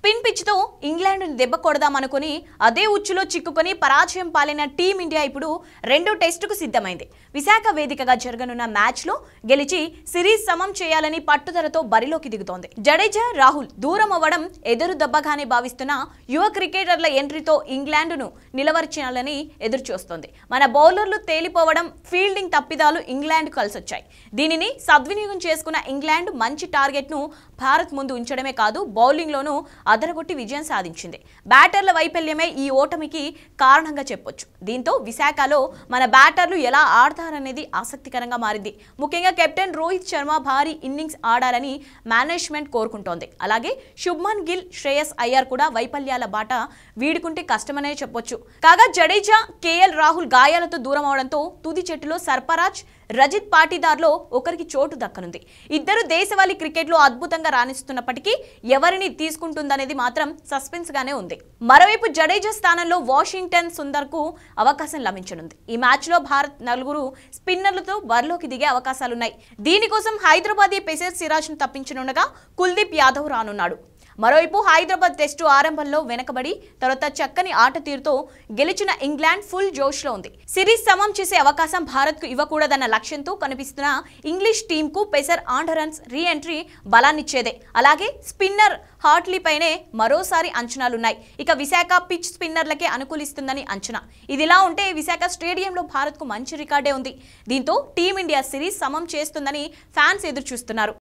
Spin pitch తో ఇంగ్లాండ్ను దెబ్బ కొడదామనుకుని అదే ఉచ్చులో చిక్కుకొని పరాజయం పాలైన టీమిండియా ఇప్పుడు రెండో టెస్టుకు సిద్ధమైంది. విశాఖ వేదికగా జరగనున్న మ్యాచ్లో గెలిచి సిరీస్ సమం చేయాలని పట్టుదలతో బరిలోకి దిగుతోంది. జడేజా, రాహుల్ దూరం అవ్వడం ఎదురు దెబ్బగానే భావిస్తున్న యువ క్రికెటర్ల ఎంట్రీతో ఇంగ్లాండ్ను నిలవర్చాలని ఎదురుచూస్తోంది. మన బౌలర్లు తేలిపోవడం, ఫీల్డింగ్ తప్పిదాలు ఇంగ్లాండ్ కలిసొచ్చాయి. దీనిని సద్వినియోగం చేసుకున్న ఇంగ్లాండ్ మంచి టార్గెట్ను భారత్ ముందు ఉంచడమే కాదు, బౌలింగ్లోనూ అదరగొట్టి విజయం సాధించింది. బ్యాటర్ల వైఫల్యమే ఈ ఓటమికి కారణంగా చెప్పొచ్చు. దీంతో విశాఖలో మన బ్యాటర్లు ఎలా ఆడతారనేది ఆసక్తికరంగా మారింది. ముఖ్యంగా కెప్టెన్ రోహిత్ శర్మ భారీ ఇన్నింగ్స్ ఆడాలని మేనేజ్మెంట్ కోరుకుంటోంది. అలాగే శుభ్మన్ గిల్, శ్రేయస్ అయ్యర్ కూడా వైఫల్యాల బాట వీడుకుంటే కష్టమనే చెప్పొచ్చు. కాగా జడేజా, కేఎల్ రాహుల్ గాయాలతో దూరం అవడంతో తుది జట్టులో సర్ఫరాజ్, రజిత్ పాటీదార్లో ఒకరికి చోటు దక్కనుంది. ఇద్దరు దేశవాళీ క్రికెట్లో అద్భుతంగా రాణిస్తున్నప్పటికీ ఎవరిని తీసుకుంటుందనేది మాత్రం సస్పెన్స్ గానే ఉంది. మరోవైపు జడేజా స్థానంలో వాషింగ్టన్ సుందర్కు అవకాశం లభించనుంది. ఈ మ్యాచ్లో భారత్ నలుగురు స్పిన్నర్లతో బరిలోకి దిగే అవకాశాలున్నాయి. దీనికోసం హైదరాబాదీ పేసర్ సిరాజ్ను తప్పించనుండగా కుల్దీప్ యాదవ్ రానున్నాడు. మరోవైపు హైదరాబాద్ టెస్టు ఆరంభంలో వెనకబడి తర్వాత చక్కని ఆట తీరుతో గెలిచిన ఇంగ్లాండ్ ఫుల్ జోష్లో ఉంది. సిరీస్ సమం చేసే అవకాశం భారత్కు ఇవ్వకూడదన్న లక్ష్యంతో కనిపిస్తున్న ఇంగ్లీష్ టీంకు పేసర్ ఆండరన్స్ రీ ఎంట్రీ బలాన్నిచ్చేదే. అలాగే స్పిన్నర్ హార్ట్లీపైనే మరోసారి అంచనాలున్నాయి. ఇక విశాఖ పిచ్ స్పిన్నర్లకే అనుకూలిస్తుందని అంచనా. ఇదిలా ఉంటే విశాఖ స్టేడియంలో భారత్కు మంచి రికార్డే ఉంది. దీంతో టీమిండియా సిరీస్ సమం చేస్తుందని ఫ్యాన్స్ ఎదురు చూస్తున్నారు.